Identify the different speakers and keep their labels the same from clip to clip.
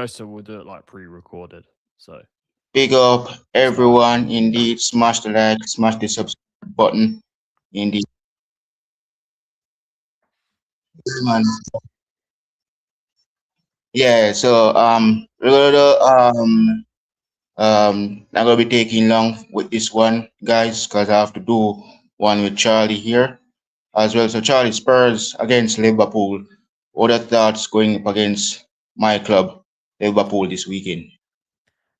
Speaker 1: So we'll do it like pre-recorded. So
Speaker 2: Big up
Speaker 1: start.
Speaker 2: everyone. Indeed, smash the like, smash the subscribe button. Indeed, man. Yeah. So we're not gonna be taking long with this one, guys, because I have to do one with Charlie here as well. So Charlie, Spurs against Liverpool. What are thoughts going up against my club, Liverpool, this weekend?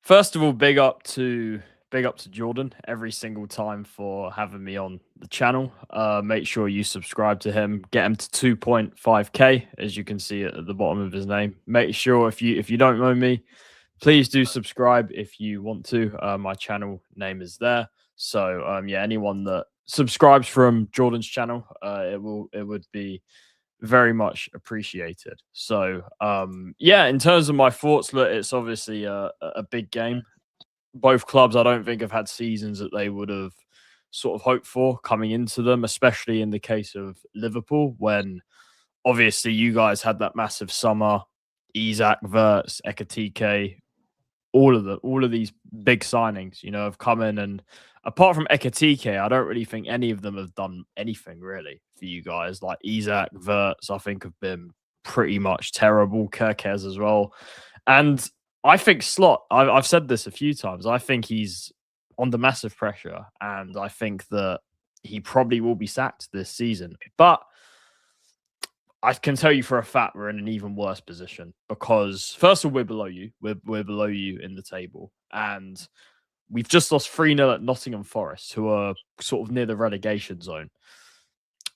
Speaker 1: First of all, big up to Jordan every single time for having me on the channel. Make sure you subscribe to him. Get him to 2.5k, as you can see at the bottom of his name. Make sure if you don't know me, please do subscribe if you want to. My channel name is there. So yeah, anyone that subscribes from Jordan's channel, it would be very much appreciated. So yeah, in terms of my thoughts, look, it's obviously a big game. Both clubs, I don't think, have had seasons that they would have sort of hoped for coming into them, especially in the case of Liverpool, when obviously you guys had that massive summer. Isak, Verts, Ekatike, all of these big signings, have come in, and apart from Ekatike, I don't really think any of them have done anything really for you guys. Like Isak, Verts, I think have been pretty much terrible. Kirkez as well, and I think Slot. I've said this a few times. I think he's under massive pressure, and I think that he probably will be sacked this season. But I can tell you for a fact we're in an even worse position because first of all, we're below you. We're below you in the table. And we've just lost 3-0 at Nottingham Forest, who are sort of near the relegation zone.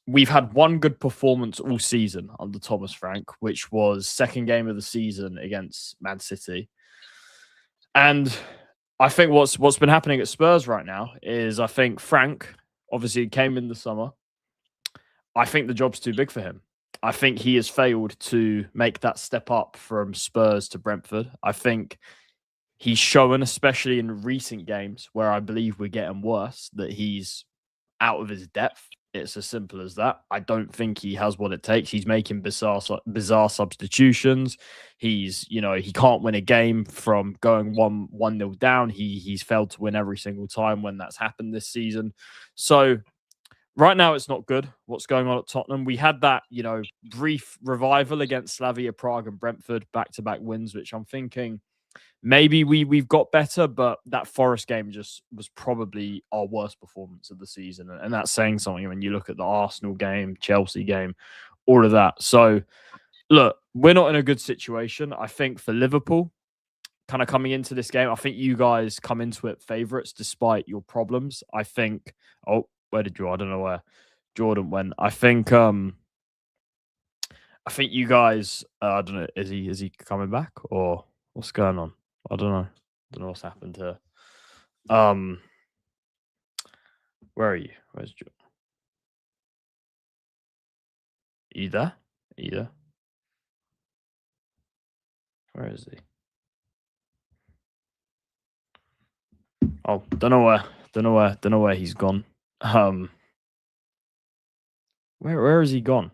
Speaker 1: We've had one good performance all season under Thomas Frank, which was second game of the season against Man City. And I think what's been happening at Spurs right now is I think Frank obviously came in the summer. I think the job's too big for him. I think he has failed to make that step up from Spurs to Brentford. I think he's shown, especially in recent games where I believe we're getting worse, that he's out of his depth. It's as simple as that. I don't think he has what it takes. He's making bizarre substitutions. He can't win a game from going 1-0 down. He's failed to win every single time when that's happened this season. So right now, it's not good what's going on at Tottenham. We had that, brief revival against Slavia Prague and Brentford, back-to-back wins, which I'm thinking maybe we've got better, but that Forest game just was probably our worst performance of the season. And that's saying something when you look at the Arsenal game, Chelsea game, all of that. So, look, we're not in a good situation. I think for Liverpool, kind of coming into this game, I think you guys come into it favourites despite your problems. I think, where did you? I don't know where Jordan went. I think you guys. I don't know. Is he coming back or what's going on? I don't know. I don't know what's happened here. Where are you? Where's Jordan? Are you there? Are you there? Where is he? Oh, don't know where he's gone. Where has he gone?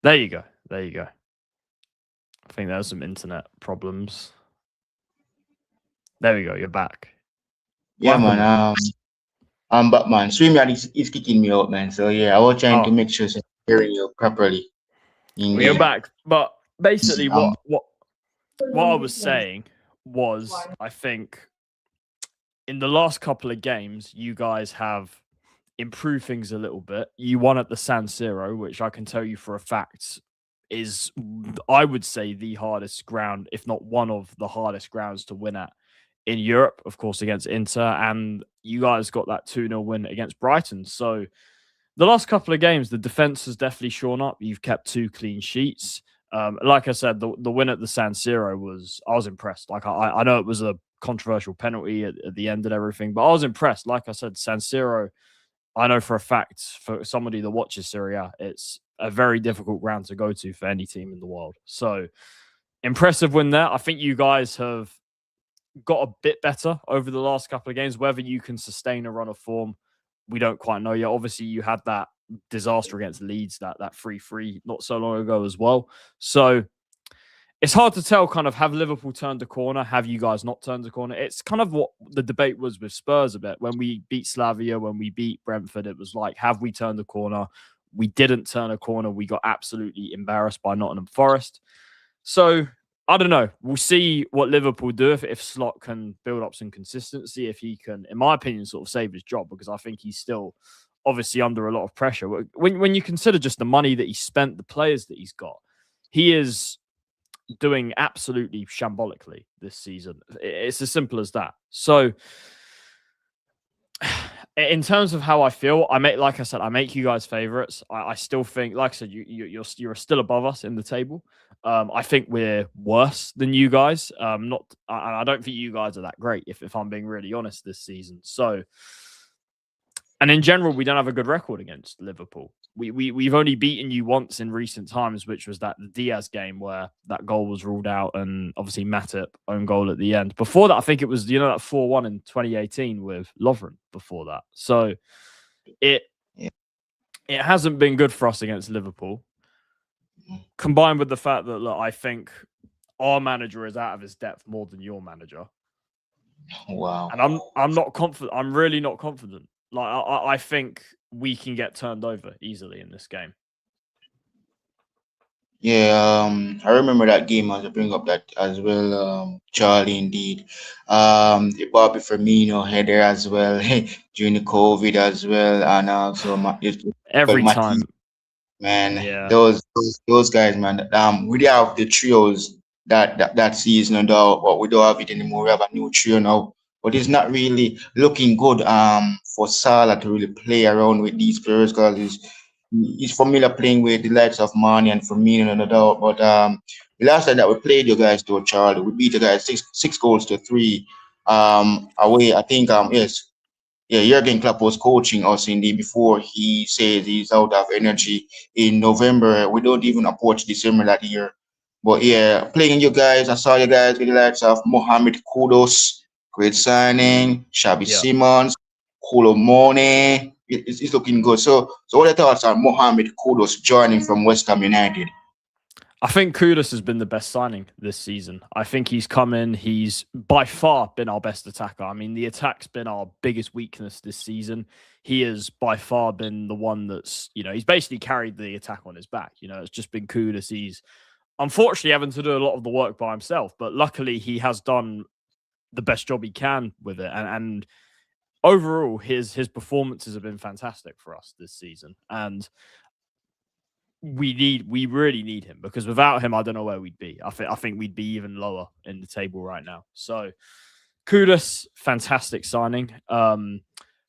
Speaker 1: There you go. There you go. I think there's some internet problems. There we go. You're back.
Speaker 2: Yeah,
Speaker 1: What happened
Speaker 2: man.
Speaker 1: there?
Speaker 2: I'm back, man. StreamYard is kicking me out, man. So yeah, I was trying to
Speaker 1: Oh,
Speaker 2: make sure I'm hearing you properly.
Speaker 1: well, you're
Speaker 2: Indeed.
Speaker 1: back. But basically,
Speaker 2: Um,
Speaker 1: what I was saying was, I think in the last couple of games, you guys have improved things a little bit. You won at the San Siro, which I can tell you for a fact is, I would say, the hardest ground, if not one of the hardest grounds to win at in Europe, of course, against Inter. And you guys got that 2-0 win against Brighton. So the last couple of games, the defense has definitely shown up. You've kept 2 clean sheets. Like I said, the win at the San Siro I was impressed. Like I know it was a controversial penalty at the end and everything, but I was impressed. Like I said, San Siro, I know for a fact, for somebody that watches Serie A, it's a very difficult ground to go to for any team in the world. So impressive win there. I think you guys have got a bit better over the last couple of games. Whether you can sustain a run of form, we don't quite know yet. Obviously, you had that disaster against Leeds, that 3-3 not so long ago as well. So it's hard to tell, kind of, have Liverpool turned a corner? Have you guys not turned a corner? It's kind of what the debate was with Spurs a bit. When we beat Slavia, when we beat Brentford, it was like, have we turned a corner? We didn't turn a corner. We got absolutely embarrassed by Nottingham Forest. So I don't know. We'll see what Liverpool do if Slot can build up some consistency, if he can, in my opinion, sort of save his job, because I think he's still obviously under a lot of pressure. When you consider just the money that he spent, the players that he's got, he is doing absolutely shambolically this season. It's as simple as that. So in terms of how I feel, like I said, I make you guys favorites. I still think, like I said, you're still above us in the table. I think we're worse than you guys. I don't think you guys are that great, if I'm being really honest, this season. So, and in general, we don't have a good record against Liverpool. We've only beaten you once in recent times, which was that Diaz game where that goal was ruled out, and obviously Matip own goal at the end. Before that, I think it was, that 4-1 in 2018 with Lovren before that. So it hasn't been good for us against Liverpool. Combined with the fact that, look, I think our manager is out of his depth more than your manager.
Speaker 2: Wow.
Speaker 1: And I'm not confident. I'm really not confident. Like, I think we can get turned over easily in this game.
Speaker 2: Yeah, I remember that game as I bring up that as well, Charlie, indeed. The Bobby Firmino header as well during the COVID as well, and also
Speaker 1: Every time.
Speaker 2: Man,
Speaker 1: Yeah.
Speaker 2: those guys, man. We have the trios that season, and but we don't have it anymore. We have a new trio now, but it's not really looking good. For Salah to really play around with these players, because he's familiar playing with the likes of Mane and Firmino, no doubt. But the last time that we played you guys, though, Charlie, we beat you guys six goals to three. Away. I think yes. Yeah, Jurgen Klopp was coaching us in the before he says he's out of energy in November. We don't even approach December that year. But yeah, playing you guys, I saw you guys with the likes of Mohamed Kudos, great signing, Shabby
Speaker 1: Yeah.
Speaker 2: Simmons, Colomone. It's looking good. So what are your thoughts on Mohamed Kudos joining from West Ham United?
Speaker 1: I think Kudus has been the best signing this season. I think he's come in. He's by far been our best attacker. I mean, the attack's been our biggest weakness this season. He has by far been the one that's, he's basically carried the attack on his back. It's just been Kudus. He's unfortunately having to do a lot of the work by himself, but luckily he has done the best job he can with it. And overall, his performances have been fantastic for us this season. And we really need him, because without him, I don't know where we'd be. I think we'd be even lower in the table right now. So Kudus, fantastic signing. But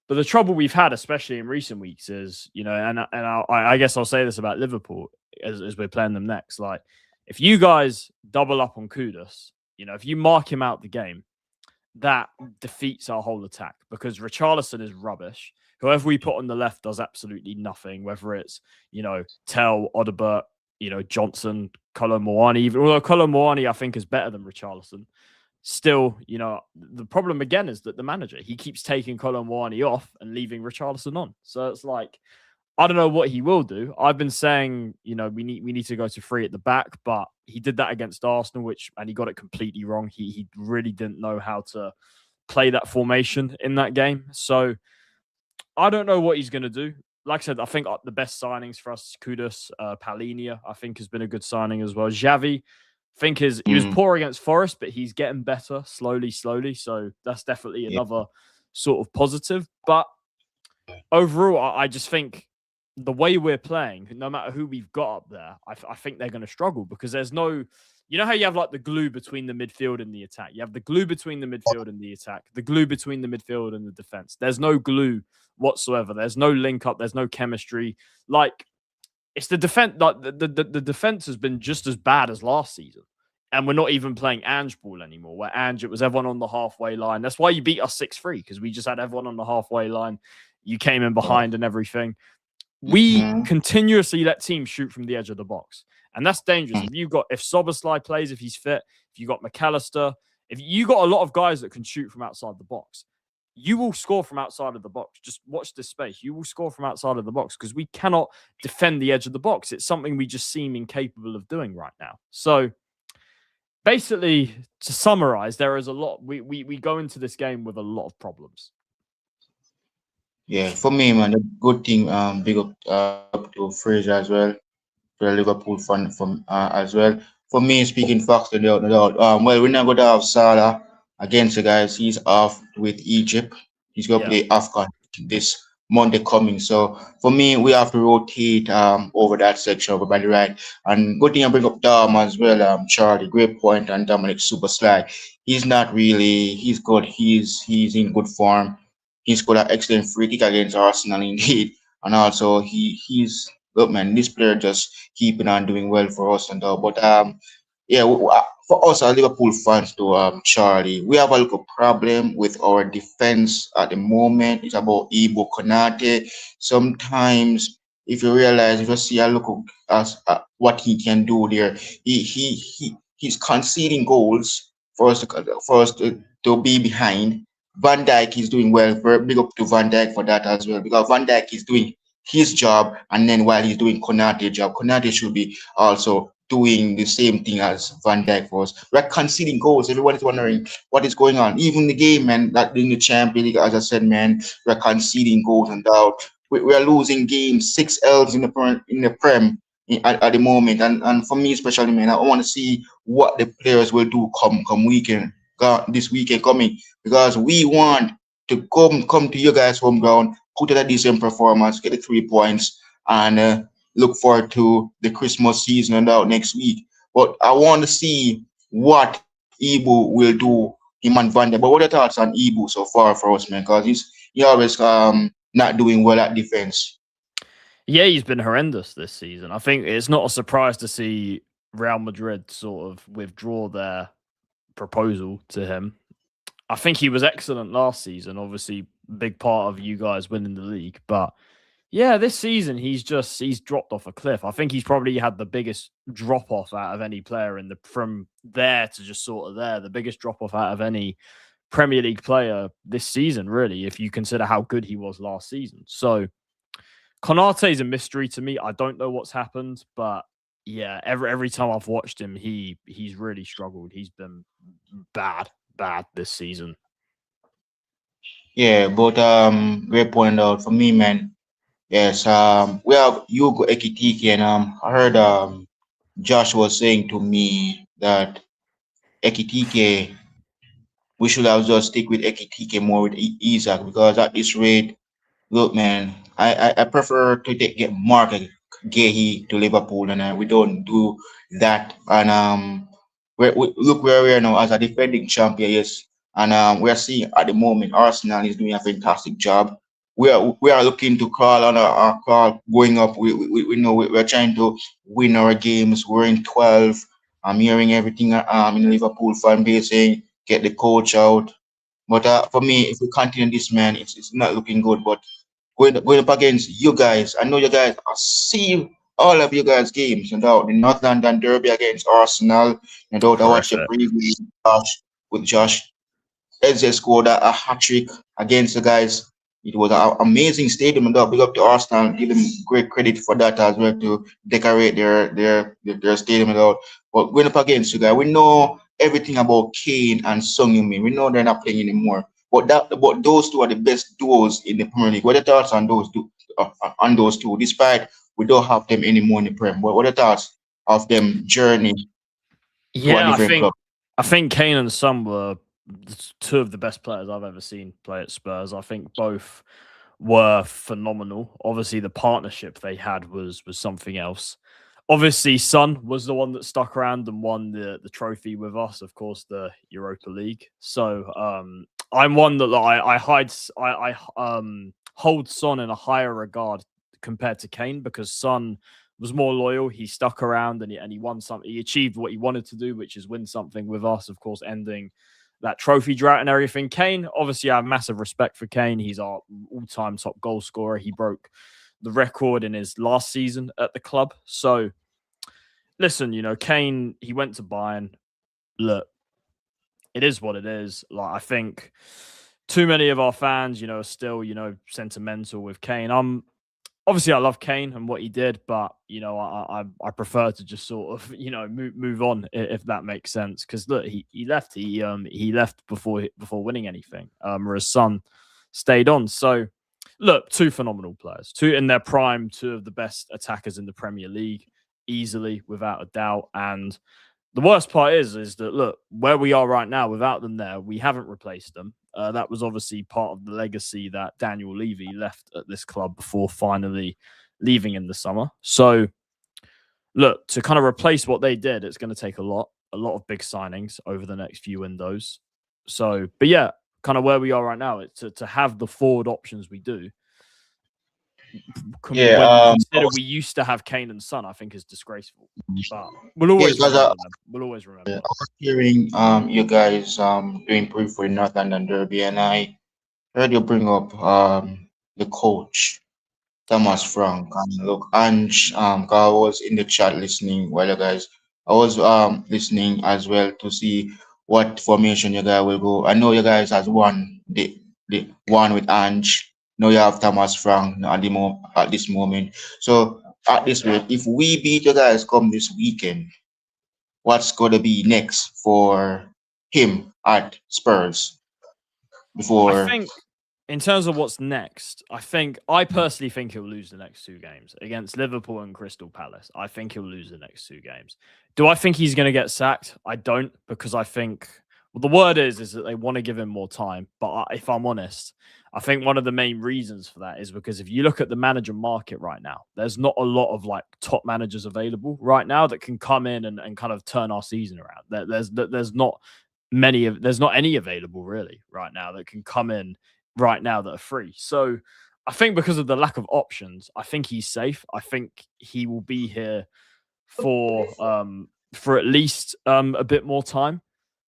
Speaker 1: the trouble we've had, especially in recent weeks, is, I guess I'll say this about Liverpool as we're playing them next. Like, if you guys double up on Kudus, if you mark him out the game, that defeats our whole attack, because Richarlison is rubbish. Whoever we put on the left does absolutely nothing, whether it's, Tell, Odobert, Johnson, Kolo Muani. Even although Kolo Muani, I think, is better than Richarlison. Still, the problem again is that the manager, he keeps taking Kolo Muani off and leaving Richarlison on. So it's like, I don't know what he will do. I've been saying, we need to go to three at the back, but he did that against Arsenal, and he got it completely wrong. He really didn't know how to play that formation in that game. So I don't know what he's going to do. Like I said, I think the best signings for us, Kudus, Palhinha, I think has been a good signing as well. Xavi, I think he was poor against Forest, but he's getting better slowly. So that's definitely another sort of positive. But overall, I just think the way we're playing, no matter who we've got up there, I think they're going to struggle, because there's no, how you have like the glue between the midfield and the attack. You have the glue between the midfield and the attack, the glue between the midfield and the defense. There's no glue whatsoever. There's no link up. There's no chemistry. Like, it's the defense. Like the defense has been just as bad as last season, and we're not even playing Ange ball anymore. Where Ange, it was everyone on the halfway line. That's why you beat us 6-3, because we just had everyone on the halfway line. You came in behind and everything. We continuously let teams shoot from the edge of the box, and that's dangerous. If Soboslai plays, if he's fit, if you got McAllister, if you got a lot of guys that can shoot from outside the box, you will score from outside of the box. Just watch this space. You will score from outside of the box because we cannot defend the edge of the box. It's something we just seem incapable of doing right now. So basically, to summarize, there is a lot. We go into this game with a lot of problems.
Speaker 2: Yeah, for me, man, the good thing, big up to Fraser as well, to a Liverpool fan from as well. For me, speaking facts, no doubt. Well, we're not going to have Salah against the guys. He's off with Egypt. He's going to
Speaker 1: Yeah.
Speaker 2: play AFCON this Monday coming. So for me, we have to rotate over that section over by the right. And good thing I bring up Dom as well, Charlie. Great point, and Dominic Super Sly. He's not really. He's good. He's in good form. He scored an excellent free kick against Arsenal indeed, and also he's look, man, this player just keeping on doing well for us and all. But yeah, for us as Liverpool fans, to Charlie, we have a little problem with our defense at the moment. It's about Ibo Konate. Sometimes, if you realize, if you see a look at what he can do there, he's conceding goals for us to be behind. Van Dijk is doing well. Very big up to Van Dijk for that as well, because Van Dijk is doing his job, and then while he's doing Konate's job, Konate should be also doing the same thing as Van Dijk was. We're conceding goals. Everyone is wondering what is going on. Even the game, man, that in the Champions League, as I said, man, we're conceding goals and out. We are losing games, 6 L's in the Prem at the moment. And for me, especially, man, I want to see what the players will do come weekend, this weekend coming, because we want to come to you guys home ground, put in a decent performance, get the 3 points, and look forward to the Christmas season and out next week. But I want to see what Ibu will do, him and Van Dijk. But what are your thoughts on Ibu so far for us, man? Because he always not doing well at defense.
Speaker 1: Yeah, he's been horrendous this season. I think it's not a surprise to see Real Madrid sort of withdraw their proposal to him. I think he was excellent last season, obviously big part of you guys winning the league, but yeah, this season he's dropped off a cliff. I think he's probably had the biggest drop off out of any player in the from there to just sort of there, the biggest drop off out of any Premier League player this season, really, if you consider how good he was last season. So Konate is a mystery to me. I don't know what's happened, but yeah, every time I've watched him, he's really struggled. He's been bad this season.
Speaker 2: Yeah, but great point out for me, man. Yes, we have Hugo Ekitike, and I heard Josh was saying to me that Ekitike, we should have just stick with Ekitike more with Isaac, because at this rate, look, man, I prefer to get Mark Gahey to Liverpool, and we don't do that. And look where we are now as a defending champion, yes. And we are seeing at the moment Arsenal is doing a fantastic job. We are looking to crawl on our crawl going up. We know we're trying to win our games. We're in 12. I'm hearing everything in the Liverpool fan base saying get the coach out. But for me, if we continue this, man, it's not looking good. But going up against you guys, I know you guys. I see all of you guys' games. You know, the North London Derby against Arsenal. You know, I watched the
Speaker 1: Horrific.
Speaker 2: preview with Josh. Eze scored a hat trick against the guys. It was an amazing stadium, and big up to Arsenal. Give them great credit for that as well, to decorate their stadium and all. But going up against you guys, we know everything about Kane and Sung Min. We know they're not playing anymore. But those two are the best duos in the Premier League. What are your thoughts on those two? Despite we don't have them anymore in the Prem, what are your thoughts of them journey to a
Speaker 1: Yeah,
Speaker 2: different club?
Speaker 1: I think Kane and Son were two of the best players I've ever seen play at Spurs. I think both were phenomenal. Obviously, the partnership they had was something else. Obviously, Son was the one that stuck around and won the trophy with us, of course, the Europa League. So I'm one that I hold Son in a higher regard compared to Kane, because Son was more loyal. He stuck around and he won something. He achieved what he wanted to do, which is win something with us, of course, ending that trophy drought and everything. Kane, obviously, I have massive respect for Kane. He's our all-time top goal scorer. He broke the record in his last season at the club. So, listen, Kane, he went to Bayern. Look, it is what it is. Like, I think too many of our fans, are still, sentimental with Kane. Obviously I love Kane and what he did, but I prefer to just sort of move on, if that makes sense. Because look, he left. He left before winning anything. Or his son stayed on. So look, two phenomenal players, two in their prime, two of the best attackers in the Premier League, easily, without a doubt. And the worst part is that look, where we are right now, without them there, we haven't replaced them. That was obviously part of the legacy that Daniel Levy left at this club before finally leaving in the summer. So, look, to kind of replace what they did, it's going to take a lot of big signings over the next few windows. So, but yeah, kind of where we are right now, it's to have the forward options we do. When you consider we used to have Kane and Son, I think is disgraceful. But we'll always remember them. We'll always remember.
Speaker 2: I was hearing you guys doing brief for North London Derby, and I heard you bring up the coach Thomas Frank. And look, Ange, 'cause I was in the chat listening while you guys. I was listening as well to see what formation you guys will go. I know you guys has won the one with Ange. Now you have Thomas Frank at this moment. So at this rate, if we beat you guys come this weekend, what's gonna be next for him at Spurs
Speaker 1: I
Speaker 2: before?
Speaker 1: think in terms of what's next, I personally think he'll lose the next two games against Liverpool and Crystal Palace. I think he'll lose the next two games. Do I think he's going to get sacked? I don't, because I think the word is that they want to give him more time. But if I'm honest, I think one of the main reasons for that is because if you look at the manager market right now, there's not a lot of like top managers available right now that can come in and kind of turn our season around. There's not any available really right now that can come in right now that are free. So I think because of the lack of options, I think he's safe. I think he will be here for at least a bit more time.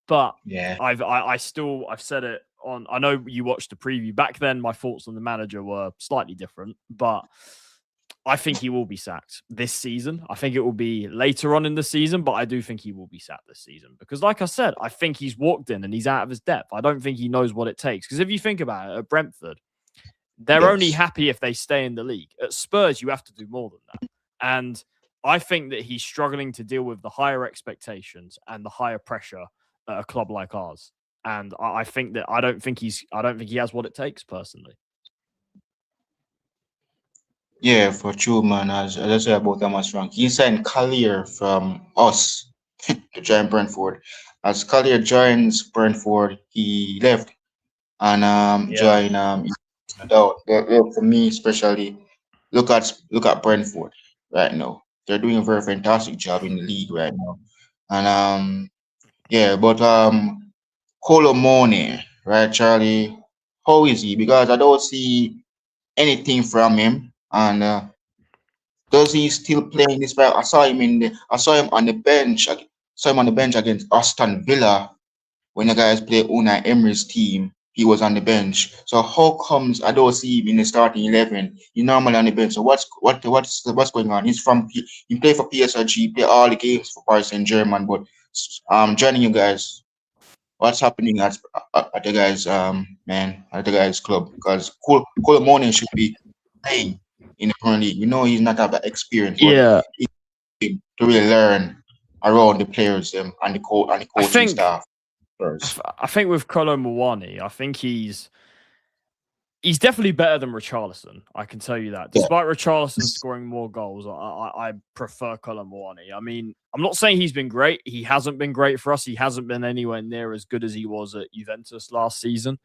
Speaker 1: But
Speaker 2: Yeah,
Speaker 1: I've said it on. I know you watched the preview back then. My thoughts on the manager were slightly different, but I think he will be sacked this season. I think it will be later on in the season, but I do think he will be sacked this season because, like I said, I think he's walked in and he's out of his depth. I don't think he knows what it takes. Because if you think about it, at Brentford, they're only
Speaker 2: yes.
Speaker 1: happy if they stay in the league. At Spurs, you have to do more than that. And I think that he's struggling to deal with the higher expectations and the higher pressure at a club like ours. And I think that I don't think he has what it takes personally.
Speaker 2: Yeah, for true, man. As I said about Thomas Frank, he signed Collier from us to join Brentford. As Collier joins Brentford, he left and
Speaker 1: Yeah.
Speaker 2: joined Out. For me, especially, look at Brentford right now. They're doing a very fantastic job in the league right now, and yeah, but Colomone, right, Charlie? How is he? Because I don't see anything from him, and does he still play in this? I saw him on the bench. I saw him on the bench against Aston Villa when the guys play Unai Emery's team. He was on the bench. So how comes I don't see him in the starting 11? He's normally on the bench. So what's going on? He played for PSG. He played all the games for Paris Saint Germain. But joining you guys, what's happening at the guys at the guys club? Because Colomone should be playing in the Premier League. We know he's not have that experience, but
Speaker 1: Yeah.
Speaker 2: he's to really learn around the players and the coaching staff first.
Speaker 1: I think with Kolo Muani, I think he's definitely better than Richarlison. I can tell you that.
Speaker 2: Yeah.
Speaker 1: Despite Richarlison scoring more goals, I prefer Kolo Muani. I mean, I'm not saying he's been great. He hasn't been great for us. He hasn't been anywhere near as good as he was at Juventus last season.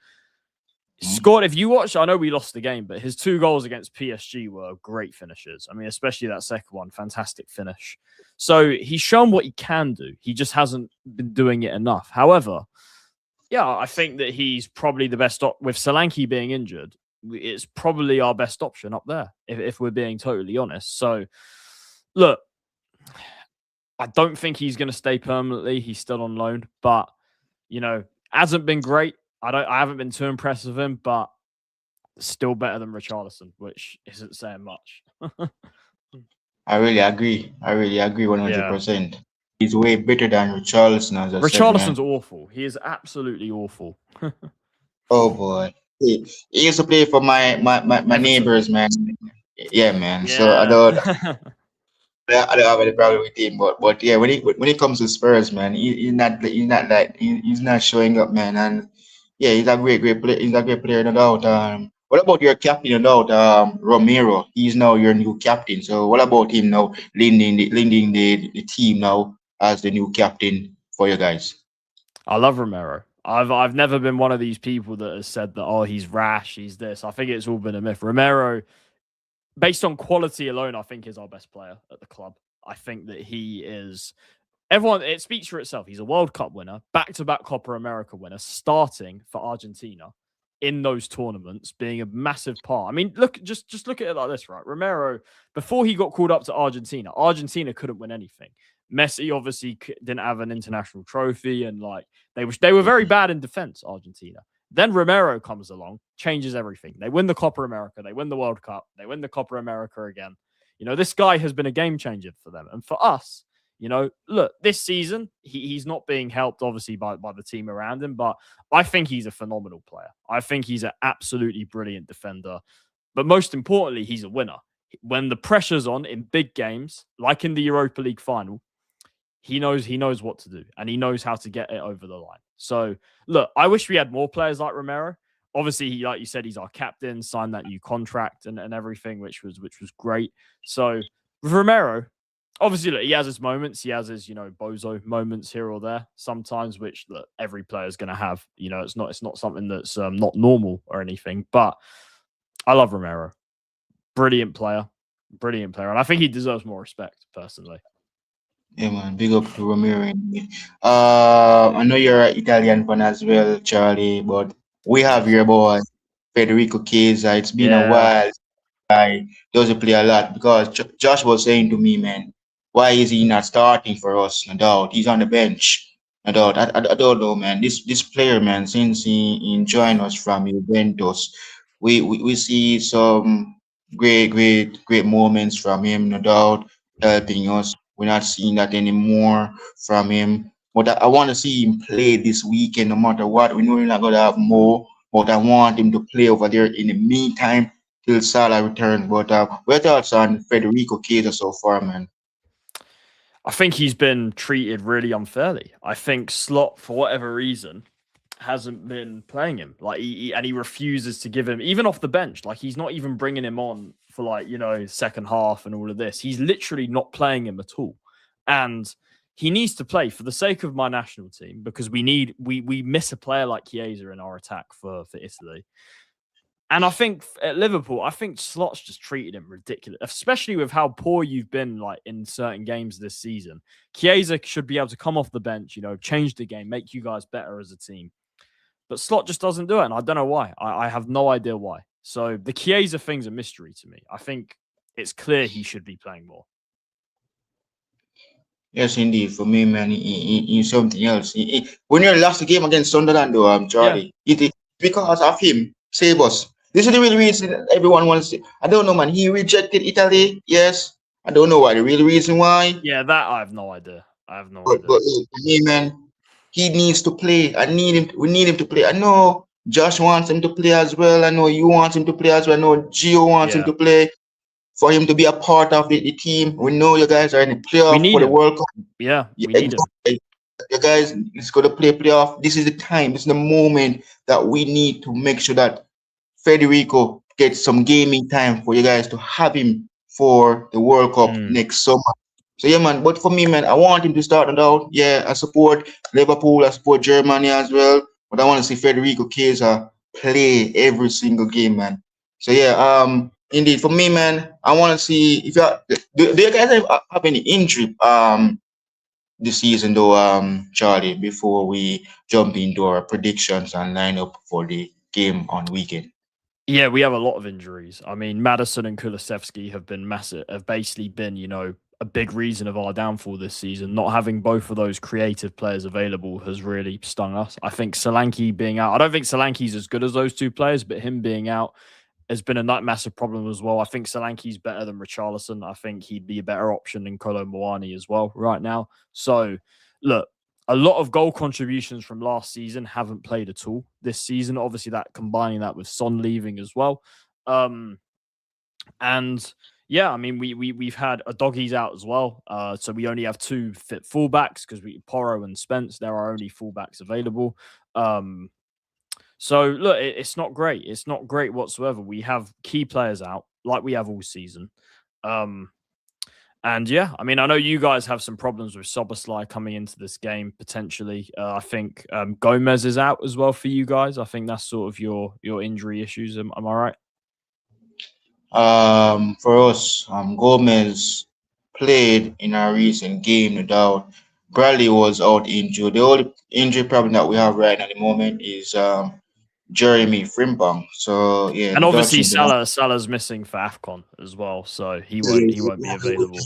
Speaker 1: Scored, if you watch, I know we lost the game, but his 2 goals against PSG were great finishes. I mean, especially that second one, fantastic finish. So he's shown what he can do. He just hasn't been doing it enough. However, yeah, I think that he's probably the best with Solanke being injured. It's probably our best option up there, if we're being totally honest. So, look, I don't think he's going to stay permanently. He's still on loan, but hasn't been great. I haven't been too impressed with him, but still better than Richarlison, which isn't saying much.
Speaker 2: I really agree. 100%. He's way better than Richarlison, as I said, man.
Speaker 1: Richarlison's awful. He is absolutely awful.
Speaker 2: Oh boy. He used to play for my
Speaker 1: Everton.
Speaker 2: neighbors, man. Yeah, man. So
Speaker 1: Yeah.
Speaker 2: I don't have any problem with him, but yeah, when it comes to Spurs, man, he's not showing up, man, and yeah, he's a great player. He's a great player, no doubt. What about your captain, no doubt, Romero? He's now your new captain. So what about him now, leading the team now as the new captain for you guys?
Speaker 1: I love Romero. I've never been one of these people that has said that, oh, he's rash, he's this. I think it's all been a myth. Romero, based on quality alone, I think is our best player at the club. I think that he is everyone. It speaks for itself. He's a World Cup winner, back-to-back Copa America winner, starting for Argentina in those tournaments, being a massive part. I mean, look, just look at it like this, right? Romero, before he got called up to Argentina, Argentina couldn't win anything. Messi obviously didn't have an international trophy, and like they were very bad in defense. Argentina. Then Romero comes along, changes everything. They win the Copa America, they win the World Cup, they win the Copa America again. This guy has been a game changer for them, and for us, look, this season, he's not being helped, obviously, by the team around him, but I think he's a phenomenal player. I think he's an absolutely brilliant defender. But most importantly, he's a winner. When the pressure's on in big games, like in the Europa League final, he knows what to do, and he knows how to get it over the line. So, look, I wish we had more players like Romero. Obviously, like you said, he's our captain, signed that new contract and everything, which was great. So, with Romero, obviously, look, he has his moments. He has his, bozo moments here or there sometimes, which look, every player is going to have. It's not something that's not normal or anything. But I love Romero, brilliant player, and I think he deserves more respect personally.
Speaker 2: Yeah, man. Big up to Romero. Anyway. I know you're an Italian fan as well, Charlie, but we have
Speaker 1: Yes.
Speaker 2: your boy Federico Chiesa. It's been a
Speaker 1: Yeah.
Speaker 2: while. Guy doesn't play a lot because Josh was saying to me, man, why is he not starting for us? No doubt he's on the bench. No doubt. I don't know, man. This player, man, since he joined us from Juventus, we see some great moments from him. No doubt helping us. We're not seeing that anymore from him. But I want to see him play this weekend, no matter what. We know we're not gonna have more, but I want him to play over there in the meantime till Salah return. But what are your thoughts on Federico Chiesa so far, man?
Speaker 1: I think he's been treated really unfairly. I think Slot, for whatever reason, hasn't been playing him. Like and he refuses to give him even off the bench. Like he's not even bringing him on for second half and all of this. He's literally not playing him at all, and he needs to play for the sake of my national team because we miss a player like Chiesa in our attack for Italy. And I think at Liverpool, I think Slot's just treated him ridiculous, especially with how poor you've been like in certain games this season. Chiesa should be able to come off the bench, change the game, make you guys better as a team. But Slot just doesn't do it, and I don't know why. I have no idea why. So the Chiesa thing's a mystery to me. I think it's clear he should be playing more.
Speaker 2: Yes, indeed. For me, man, he's something else. When you lost the game against Sunderland, though,
Speaker 1: Yeah,
Speaker 2: Charlie, it because of him, Sabos. This is the real reason everyone wants to. I don't know, man. He rejected Italy. Yes, I don't know why. The real reason why.
Speaker 1: yeah, that I have no idea. I have no
Speaker 2: But
Speaker 1: idea.
Speaker 2: for me, man, he needs to play. I need him. We need him to play. I know Josh wants him to play as well. I know you want him to play as well. I know Gio wants him
Speaker 1: Yeah,
Speaker 2: to play for him to be a part of the team. We know you guys are in the
Speaker 1: we
Speaker 2: playoff for
Speaker 1: need
Speaker 2: the
Speaker 1: him.
Speaker 2: World Cup.
Speaker 1: Yeah,
Speaker 2: Yeah,
Speaker 1: we need him.
Speaker 2: exactly. You guys is going to play playoff. This is the time. This is the moment that we need to make sure that Federico gets some gaming time for you guys to have him for the World Cup
Speaker 1: Mm.
Speaker 2: next summer. So yeah, man. But for me, man, I want him to start it out. Yeah, I support Liverpool. I support Germany as well. But I want to see Federico Chiesa play every single game, man. So yeah, indeed, for me, man, I want to see if do you guys have any injury this season though, Charlie, before we jump into our predictions and lineup for the game on weekend.
Speaker 1: Yeah, we have a lot of injuries. I mean, Madison and Kulusevski have been massive, have basically been, a big reason of our downfall this season. Not having both of those creative players available has really stung us. I think Solanke being out, I don't think Solanke's as good as those two players, but him being out has been a massive problem as well. I think Solanke's better than Richarlison. I think he'd be a better option than Kolo Muani as well right now. So, look, a lot of goal contributions from last season haven't played at all this season. Obviously, that combining that with Son leaving as well. And yeah, I mean, we've had a doggies out as well. So we only have two fit fullbacks because we Porro and Spence. There are only fullbacks available. So look, it's not great. It's not great whatsoever. We have key players out like we have all season. And yeah, I mean, I know you guys have some problems with Soboslai coming into this game potentially. I think Gomez is out as well for you guys. I think that's sort of your injury issues. Am I right?
Speaker 2: For us, Gomez played in a recent game, no doubt. Bradley was out injured. The only injury problem that we have right now at the moment is Jeremy Frimpong. So yeah,
Speaker 1: And
Speaker 2: the
Speaker 1: obviously
Speaker 2: Dutch.
Speaker 1: Salah's missing for AFCON as well, so he won't be available.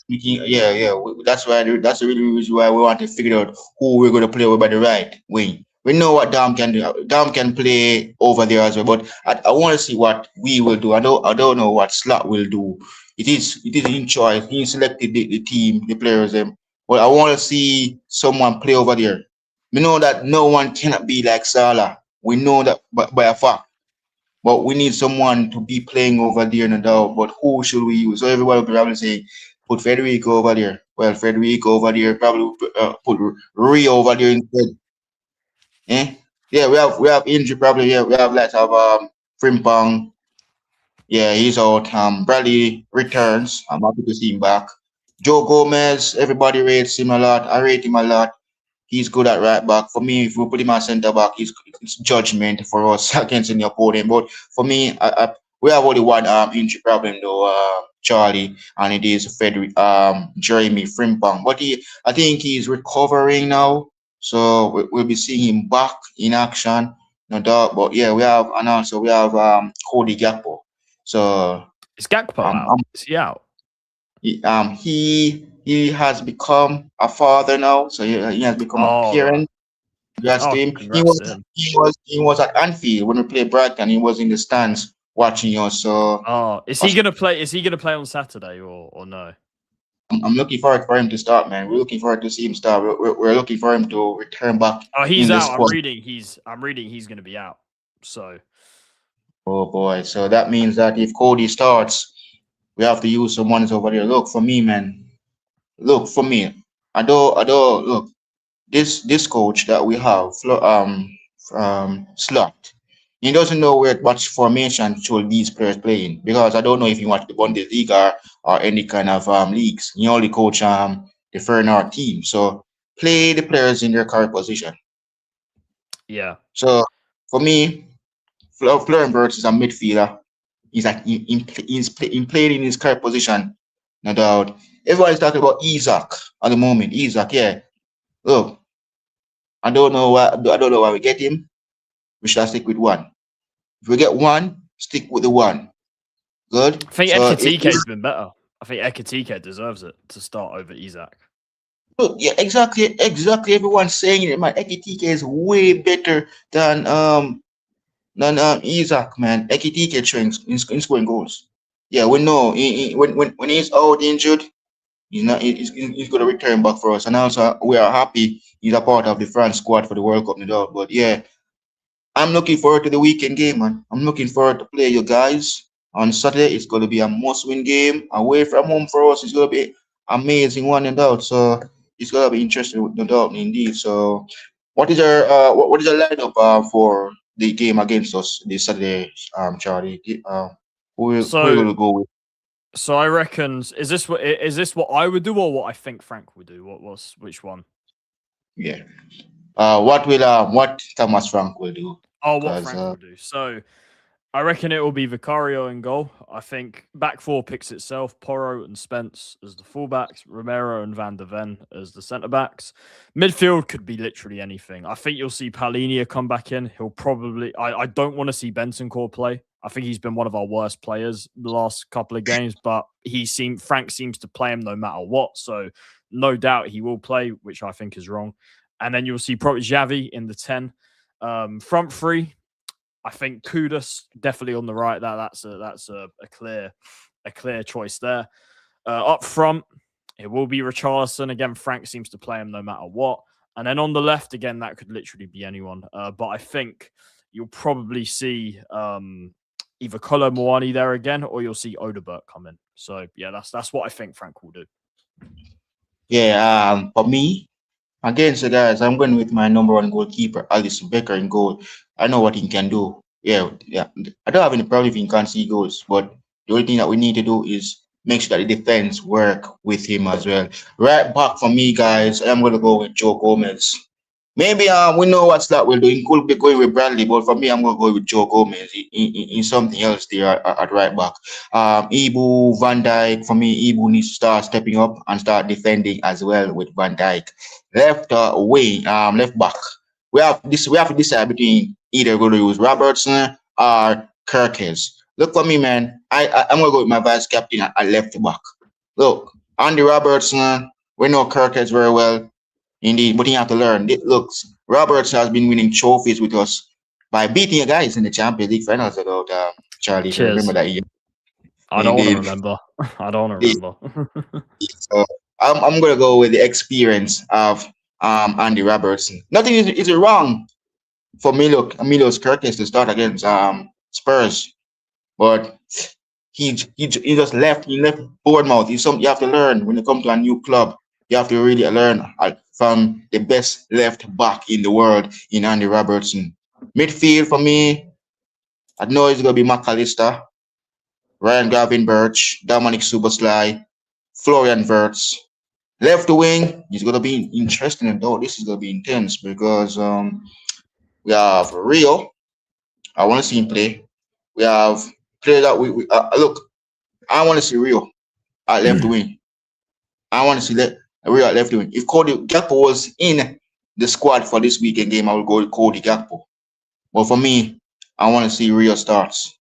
Speaker 2: Yeah. That's why. That's the really reason why we want to figure out who we're going to play with by the right wing. We know what Dom can do. Dom can play over there as well, but I want to see what we will do. I don't know what Slot will do. It is in choice. He selected the team, the players, them. But I want to see someone play over there. We know that no one cannot be like Salah. We know that by a fact. But we need someone to be playing over there, no doubt. But who should we use? So everyone will probably say, put Federico over there. Well, Federico over there, probably put Rio over there instead. Eh? Yeah, we have injury probably. Yeah, we have lots of Frimpong. Yeah, he's out. Bradley returns. I'm happy to see him back. Joe Gomez, everybody rates him a lot. I rate him a lot. He's good at right back. For me, if we put him at centre back, it's judgment for us against any opponent. But for me, we have only one injury problem though, Charlie, and it is Frederick Jeremy Frimpong. But I think he's recovering now, so we'll be seeing him back in action, no doubt. But yeah, we have Cody Gakpo. So
Speaker 1: Is Gakpo
Speaker 2: um,
Speaker 1: out?
Speaker 2: um
Speaker 1: Is he out?
Speaker 2: he has become a father now, so he has become a
Speaker 1: Oh right.
Speaker 2: parent. Congrats to
Speaker 1: Oh,
Speaker 2: him. He
Speaker 1: congrats
Speaker 2: was
Speaker 1: to him.
Speaker 2: he was at Anfield when we played Brighton. He was in the stands watching us. So
Speaker 1: Oh, is he gonna play? Is he gonna play on Saturday or no?
Speaker 2: I'm looking forward for him to start, man. We're looking forward to see him start. We're looking for him to return back
Speaker 1: Oh,
Speaker 2: in
Speaker 1: he's
Speaker 2: the
Speaker 1: out. I'm
Speaker 2: squad.
Speaker 1: reading. He's gonna be out. So
Speaker 2: Oh boy. So that means that if Cody starts, we have to use someone over there. Look for me, man. Look for me. I don't look. This coach that we have, Slot, he doesn't know where what formation should these players playing because I don't know if he wants the Bundesliga or any kind of leagues. He only coach the Feyenoord team, so play the players in their current position.
Speaker 1: yeah.
Speaker 2: So for me, Florian Wirtz is a midfielder. He's like he's playing in his current position. No doubt. Everyone is talking about Isaac at the moment. Isaac, yeah. Look, I don't know why we get him. We should stick with one. If we get one, stick with the one. Good.
Speaker 1: I think
Speaker 2: So
Speaker 1: Ekatike's been better. I think Ekatike deserves it to start over Isak.
Speaker 2: look, yeah, exactly. Everyone's saying it. Man, Ekitike is way better than Isaac, man. Ekitike in scoring goals. Yeah, we know when he's out injured, he's gonna return back for us. And also we are happy he's a part of the France squad for the World Cup, no doubt. But yeah, I'm looking forward to the weekend game, man. I'm looking forward to play you guys on Saturday. It's going to be a must-win game away from home for us. It's going to be amazing one, no doubt. So it's going to be interesting, no doubt, indeed. So, what is your lineup for the game against us this Saturday, Charlie? Who are you
Speaker 1: So
Speaker 2: going to go with?
Speaker 1: so I reckon is this what I would do or what I think Frank would do? What was which one?
Speaker 2: Yeah. What Thomas Frank will do?
Speaker 1: Oh, what
Speaker 2: Because
Speaker 1: Frank will do. So I reckon it will be Vicario in goal. I think back four picks itself. Porro and Spence as the fullbacks, Romero and Van der Ven as the centre backs. Midfield could be literally anything. I think you'll see Palinia come back in. He'll probably. I don't want to see Bentancur play. I think he's been one of our worst players the last couple of games, but Frank seems to play him no matter what. So no doubt he will play, which I think is wrong. And then you'll see probably Xavi in the 10. Front three, I think Kudus definitely on the right. That's a clear choice there. Up front, it will be Richarlison again. Frank seems to play him no matter what. And then on the left again, that could literally be anyone. But I think you'll probably see either Kolo Muani there again, or you'll see Odebert come in. So yeah, that's what I think Frank will do.
Speaker 2: Yeah, for me, again, so guys, I'm going with my number one goalkeeper, Alice Becker in goal. I know what he can do. Yeah. I don't have any problem if he can't see goals, but the only thing that we need to do is make sure that the defense work with him as well. Right back for me, guys, I'm going to go with Joe Gomez. Maybe we know what's that we're doing. Could be going with Bradley, but for me, I'm gonna go with Joe Gomez in something else there at right back. Ibu Van Dijk for me. Ibu needs to start stepping up and start defending as well with Van Dijk. Left wing, left back. We have this. We have to decide between either going to use Robertson or Kirkes. Look for me, man. I'm gonna go with my vice captain at left back. Look, Andy Robertson. We know Kirkes very well. Indeed, but you have to learn. Looks, Roberts has been winning trophies with us by beating you guys in the Champions League finals about Charlie, if you remember
Speaker 1: Cheers.
Speaker 2: that year.
Speaker 1: I don't want to
Speaker 2: Indeed.
Speaker 1: remember. I don't want to
Speaker 2: Indeed.
Speaker 1: remember.
Speaker 2: So I'm gonna go with the experience of Andy Robertson. Nothing is wrong for Milos Curtis to start against Spurs, but he just left. He left Bournemouth. It's something you have to learn when you come to a new club. You have to really learn from the best left back in the world in Andy Robertson. Midfield for me, I know it's gonna be McAllister, Ryan Gavin Birch, Dominic Subasly, Florian Wirtz. Left wing is gonna be interesting though. This is gonna be intense because we have Rio. I want to see him play. We have players that we look. I want to see Rio at left wing. I want to see that Rio at left wing. If Cody Gakpo was in the squad for this weekend game, I would go with Cody Gakpo. But for me, I want to see Rio starts.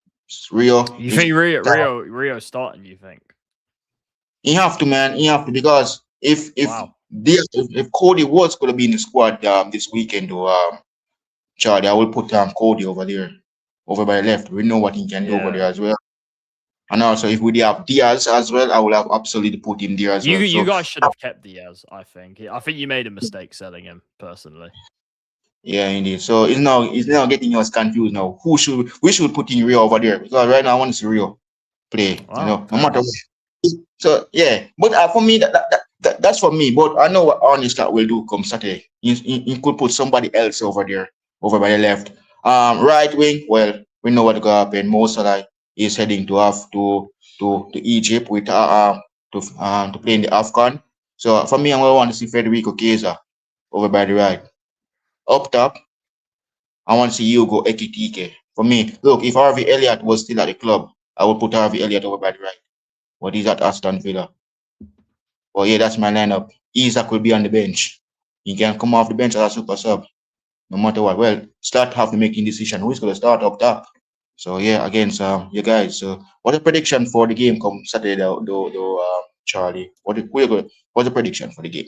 Speaker 2: Rio
Speaker 1: You
Speaker 2: is
Speaker 1: think Rio starting? You think?
Speaker 2: he have to, man. He have to, because
Speaker 1: Wow.
Speaker 2: if Cody was going to be in the squad this weekend, though, Charlie, I will put Cody over there, over by the left. We know what he can do over
Speaker 1: Yeah.
Speaker 2: there as well. And also, if we have Diaz as well, I will have absolutely put him there as well.
Speaker 1: You
Speaker 2: So
Speaker 1: guys should have kept Diaz. I think. I think you made a mistake selling him personally.
Speaker 2: yeah, indeed. So it's now getting us confused now. Who should we should put in Rio over there? Because right now I want to see Rio play.
Speaker 1: Wow.
Speaker 2: No
Speaker 1: Fair
Speaker 2: matter
Speaker 1: enough.
Speaker 2: what. So yeah, but for me that's for me. But I know what Arnie Scott will do come Saturday. He could put somebody else over there, over by the left. Right wing. Well, we know what gonna happen. Mo Salah is heading to have to Egypt with to play in the Afcon. So for me, I'm gonna want to see Federico Chiesa over by the right. Up top, I want to see Hugo Ekitike. For me, look, if Harvey Elliott was still at the club, I would put Harvey Elliott over by the right. But he's at Aston Villa. Well, yeah, that's my lineup. Isaac will be on the bench. He can come off the bench as a super sub, no matter what. Well, start have to making decision. Who's going to start up top? So yeah, against you guys. So what's the prediction for the game come Saturday, though, Charlie? What's the prediction for the game?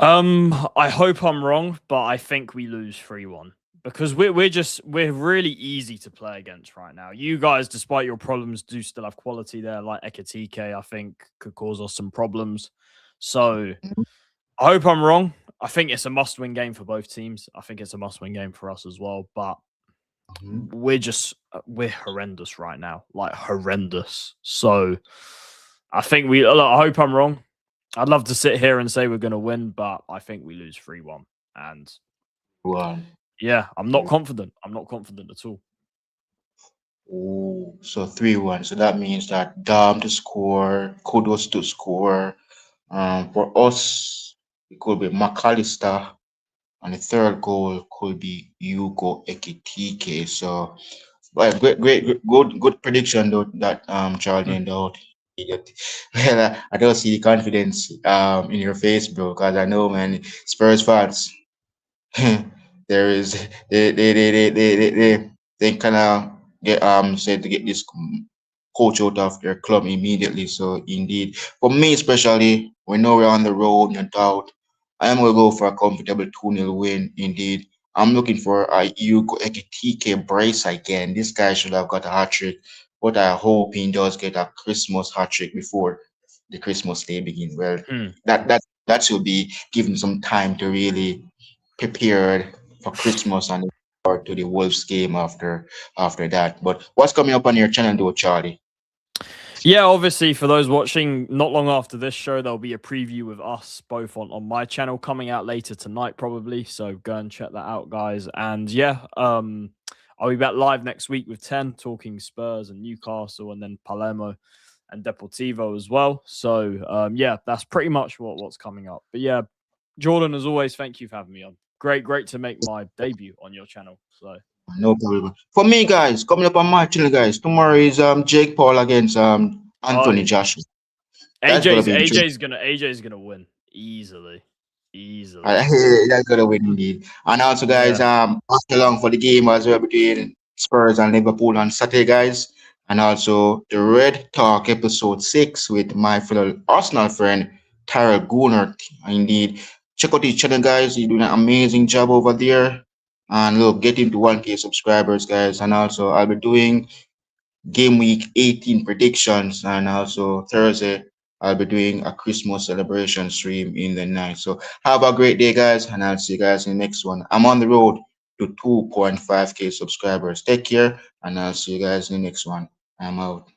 Speaker 1: I hope I'm wrong, but I think we lose 3-1 because we're really easy to play against right now. You guys, despite your problems, do still have quality there. Like Ekatike, I think could cause us some problems. So I hope I'm wrong. I think it's a must-win game for both teams. I think it's a must-win game for us as well. But
Speaker 2: Mhm.
Speaker 1: we're horrendous right now, like horrendous. So I think look, I hope I'm wrong. I'd love to sit here and say we're going to win, but I think we lose 3-1. And
Speaker 2: One.
Speaker 1: yeah, I'm not confident. I'm not confident at all.
Speaker 2: Oh, so 3-1. So that means that Dom to score, Kudos to score. For us, it could be McAllister, and the third goal could be Hugo Ekitike. So, well, good prediction though that Charlie and out. Well, I don't see the confidence in your face, bro, because I know, man, Spurs fans. there is they kind of get said to get this coach out of their club immediately. So indeed, for me especially, we know we're on the road, no doubt. I am gonna go for a comfortable 2-0 win. Indeed, I'm looking for a Hugo Ekitike brace again. This guy should have got a hat trick, but I hope he does get a Christmas hat trick before the Christmas day begin. Well,
Speaker 1: Hmm.
Speaker 2: that's that should be given some time to really prepare for Christmas and or to the Wolves game after that. But what's coming up on your channel, though, Charlie?
Speaker 1: Yeah, obviously, for those watching, not long after this show, there'll be a preview with us both on my channel coming out later tonight, probably. So go and check that out, guys. And yeah, I'll be back live next week with 10 talking Spurs and Newcastle and then Palermo and Deportivo as well. So yeah, that's pretty much what's coming up. But yeah, Jordan, as always, thank you for having me on. Great to make my debut on your channel. So
Speaker 2: No problem. For me, guys, coming up on my channel, guys, tomorrow is Jake Paul against
Speaker 1: oh
Speaker 2: Anthony
Speaker 1: yeah.
Speaker 2: Joshua. That's gonna be interesting.
Speaker 1: AJ's gonna win easily.
Speaker 2: I,
Speaker 1: Easily.
Speaker 2: that's gonna win indeed. And also, guys,
Speaker 1: Yeah.
Speaker 2: watch along for the game as well between Spurs and Liverpool on Saturday, guys. And also the Red Talk episode 6 with my fellow Arsenal friend Tyrell Goonert. Indeed. Check out each other, guys. You're doing an amazing job over there. And look, get into 1K subscribers, guys. And also I'll be doing game week 18 predictions, and also Thursday I'll be doing a Christmas celebration stream in the night. So have a great day, guys, and I'll see you guys in the next one. I'm on the road to 2.5K subscribers. Take care, and I'll see you guys in the next one. I'm out.